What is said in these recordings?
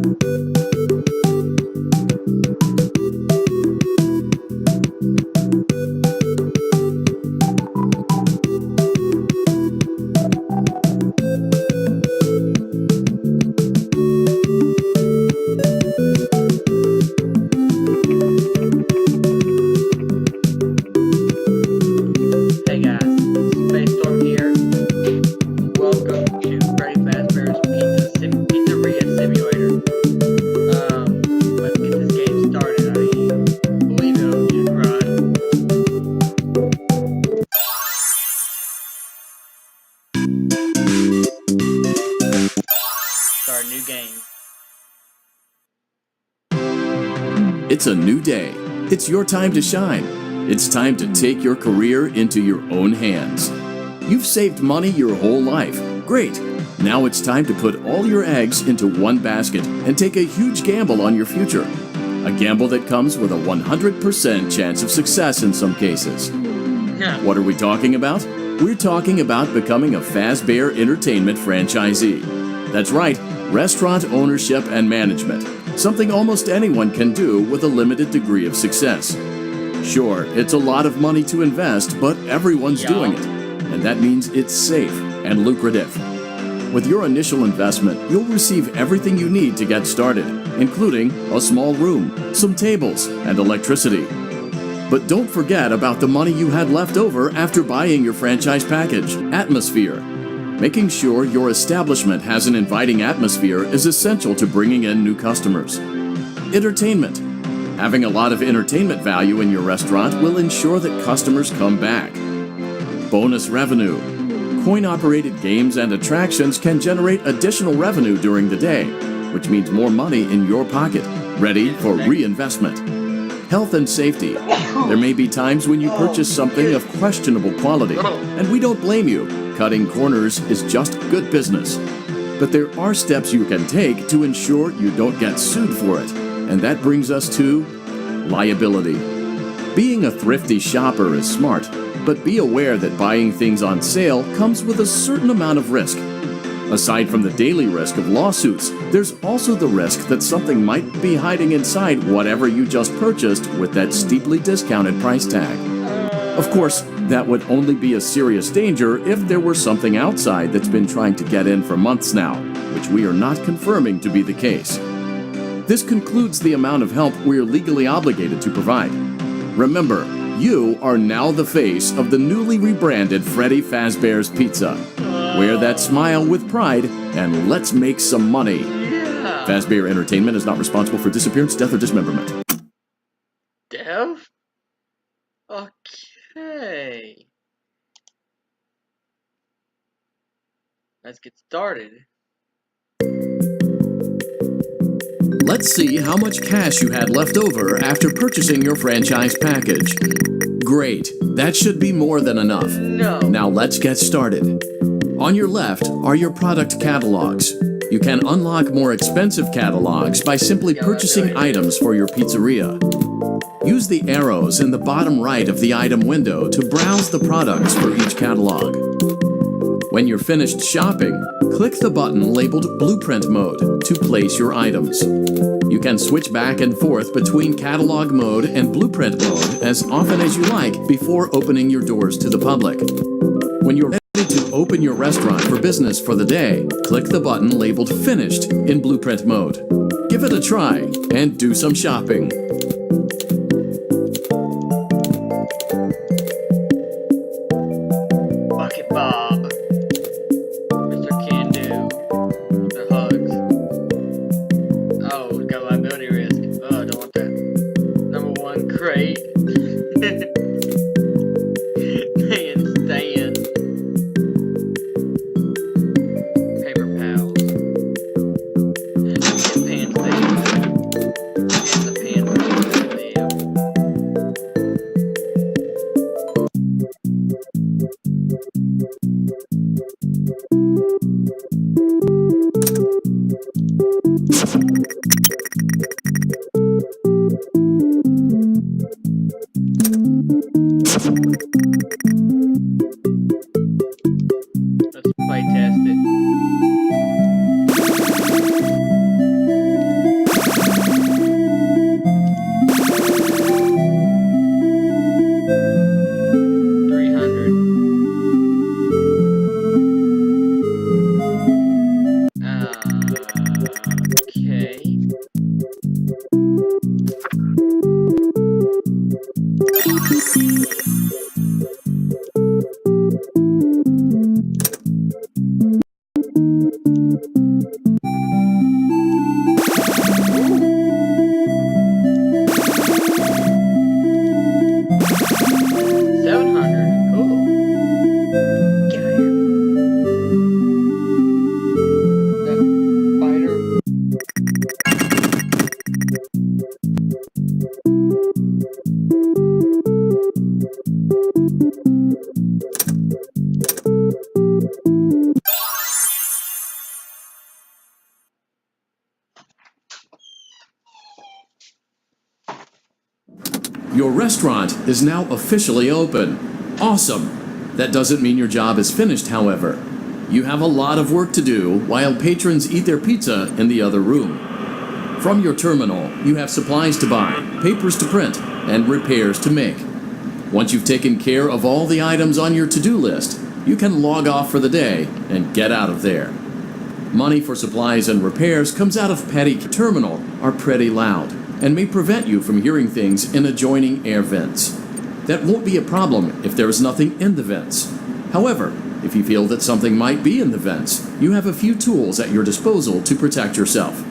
Hey guys, Space Storm here. Welcome to Freddy Fazbear's Pizzeria Simulator. Let's get this game started. I believe it'll just run. Start a new game. It's a new day. It's your time to shine. It's time to take your career into your own hands. You've saved money your whole life. Great. Now it's time to put all your eggs into one basket and take a huge gamble on your future. A gamble that comes with a 100% chance of success in some cases. What are we talking about? We're talking about becoming a Fazbear Entertainment franchisee. That's right, restaurant ownership and management. Something almost anyone can do with a limited degree of success. Sure, it's a lot of money to invest, but everyone's doing it. And that means it's safe and lucrative. With your initial investment, you'll receive everything you need to get started, including a small room, some tables, and electricity. But don't forget about the money you had left over after buying your franchise package, Atmosphere. Making sure your establishment has an inviting atmosphere is essential to bringing in new customers. Entertainment. Having a lot of entertainment value in your restaurant will ensure that customers come back. Bonus revenue. Coin-operated games and attractions can generate additional revenue during the day, which means more money in your pocket, ready for reinvestment. Health and safety. There may be times when you purchase something of questionable quality, and we don't blame you. Cutting corners is just good business. But there are steps you can take to ensure you don't get sued for it. And that brings us to liability. Being a thrifty shopper is smart, but be aware that buying things on sale comes with a certain amount of risk. Aside from the daily risk of lawsuits, there's also the risk that something might be hiding inside whatever you just purchased with that steeply discounted price tag. Of course, that would only be a serious danger if there were something outside that's been trying to get in for months now, which we are not confirming to be the case. This concludes the amount of help we're legally obligated to provide. Remember, you are now the face of the newly rebranded Freddy Fazbear's Pizza. Wear that smile with pride, and let's make some money. Fazbear Entertainment is not responsible for disappearance, death, or dismemberment. Dev? Okay. Let's get started. Let's see how much cash you had left over after purchasing your franchise package. Great, that should be more than enough. No. Now let's get started. On your left are your product catalogs. You can unlock more expensive catalogs by simply purchasing items for your pizzeria. Use the arrows in the bottom right of the item window to browse the products for each catalog. When you're finished shopping, click the button labeled Blueprint Mode to place your items. You can switch back and forth between Catalog Mode and Blueprint Mode as often as you like before opening your doors to the public. When you're ready to open your restaurant for business for the day, click the button labeled Finished in Blueprint Mode. Give it a try and do some shopping. Bucket Bob. Mr. Can-Do. Mr. Hugs. Oh, we got liability risk. Oh, I don't want that. Number 1 crate. Handstand. Paper pals. Pan station. And the pan station. Yeah. Let's play test it. Your restaurant is now officially open. Awesome! That doesn't mean your job is finished, however. You have a lot of work to do while patrons eat their pizza in the other room. From your terminal, you have supplies to buy, papers to print, and repairs to make. Once you've taken care of all the items on your to-do list, you can log off for the day and get out of there. Money for supplies and repairs comes out of Petty Terminal are pretty loud and may prevent you from hearing things in adjoining air vents. That won't be a problem if there is nothing in the vents. However, if you feel that something might be in the vents, you have a few tools at your disposal to protect yourself.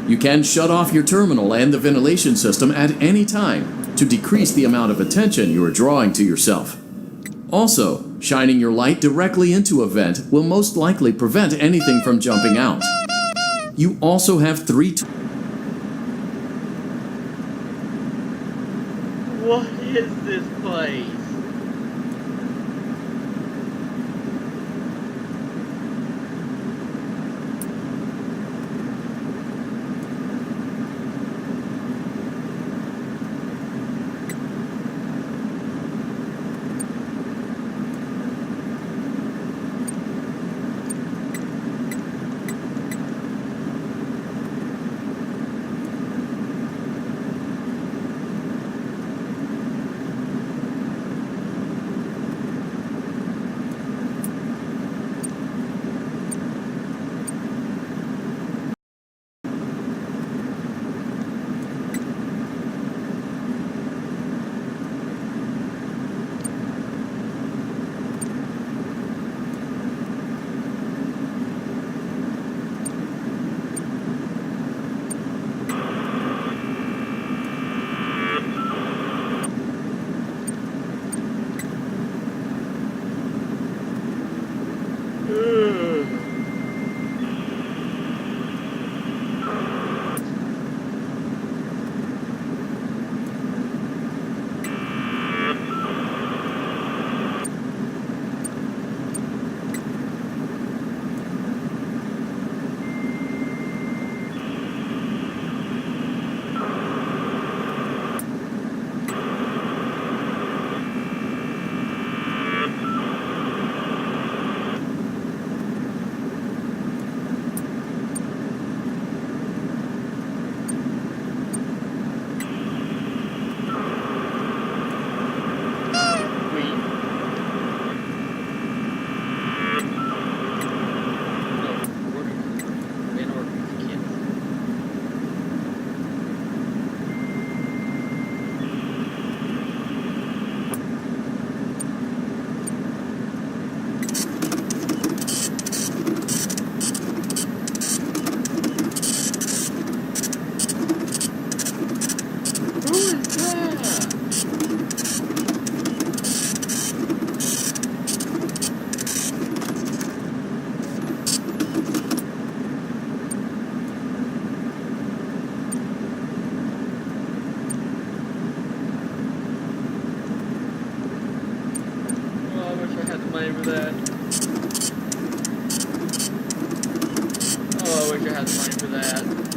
You can shut off your terminal and the ventilation system at any time to decrease the amount of attention you are drawing to yourself. Also, shining your light directly into a vent will most likely prevent anything from jumping out. You also have What is this place? Money for that. Oh, I wish I had the money for that.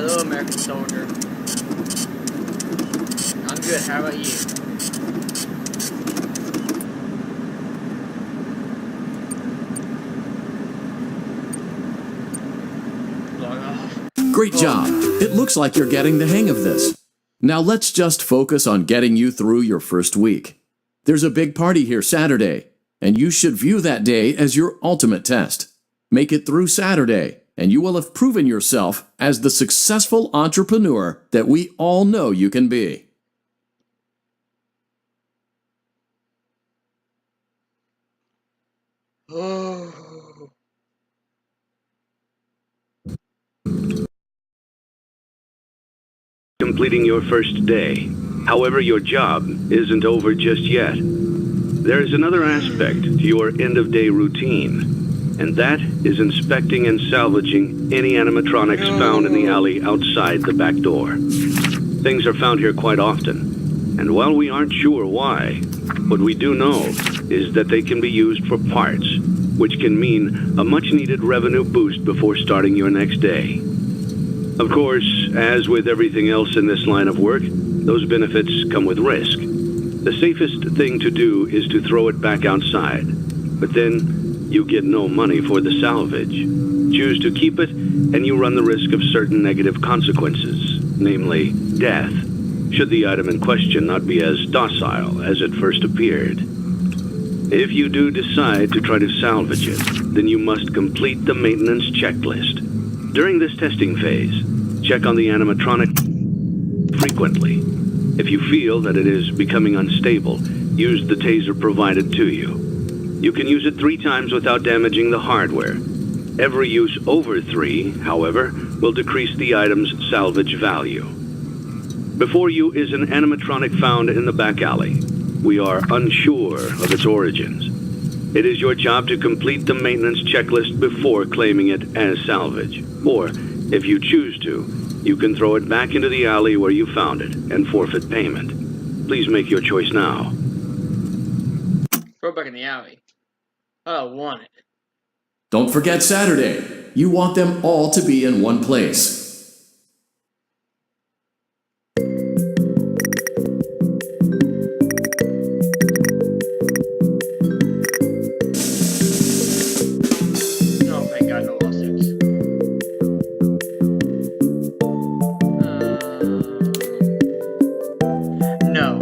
Hello, American soldier. good. How about you? Log off. Great job. It looks like you're getting the hang of this. Now let's just focus on getting you through your first week. There's a big party here Saturday, and you should view that day as your ultimate test. Make it through Saturday, and you will have proven yourself as the successful entrepreneur that we all know you can be. Oh. Completing your first day. However, your job isn't over just yet. There is another aspect to your end-of-day routine, and that is inspecting and salvaging any animatronics found in the alley outside the back door. Things are found here quite often, and while we aren't sure why, what we do know is that they can be used for parts, which can mean a much-needed revenue boost before starting your next day. Of course, as with everything else in this line of work, those benefits come with risk. The safest thing to do is to throw it back outside, but then you get no money for the salvage. Choose to keep it, and you run the risk of certain negative consequences, namely death, should the item in question not be as docile as it first appeared. If you do decide to try to salvage it, then you must complete the maintenance checklist. During this testing phase, check on the animatronic frequently. If you feel that it is becoming unstable, use the taser provided to you. You can use it 3 times without damaging the hardware. Every use over 3, however, will decrease the item's salvage value. Before you is an animatronic found in the back alley. We are unsure of its origins. It is your job to complete the maintenance checklist before claiming it as salvage. Or, if you choose to, you can throw it back into the alley where you found it and forfeit payment. Please make your choice now. Throw it back in the alley. I don't want it. Don't forget Saturday. You want them all to be in one place. Oh, thank God, no lawsuits. No.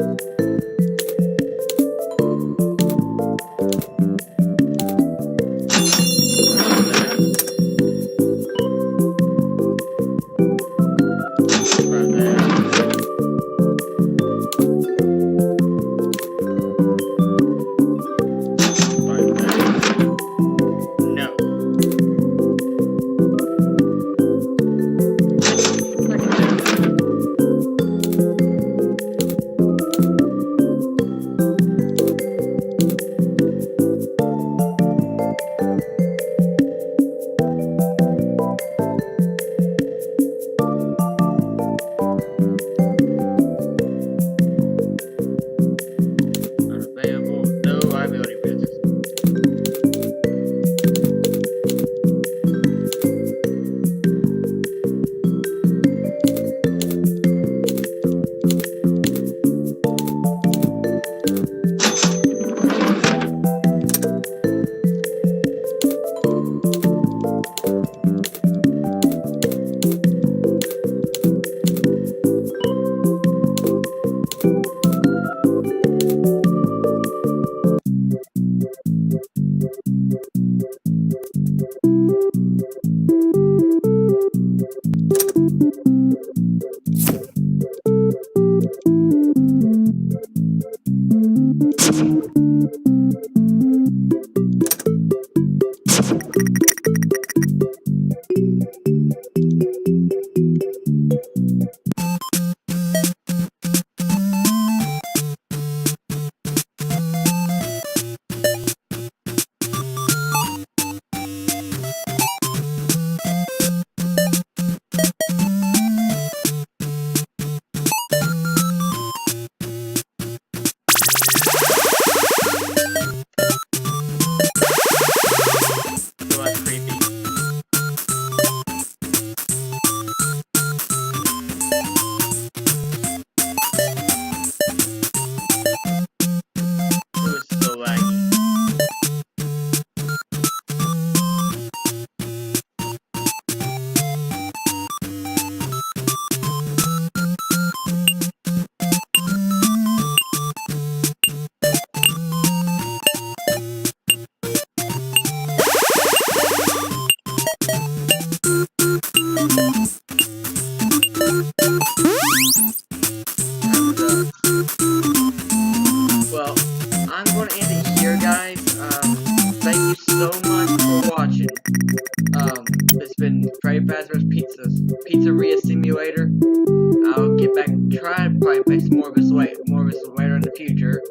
simulator. I'll get back and try and probably play some more of this waiter in the future.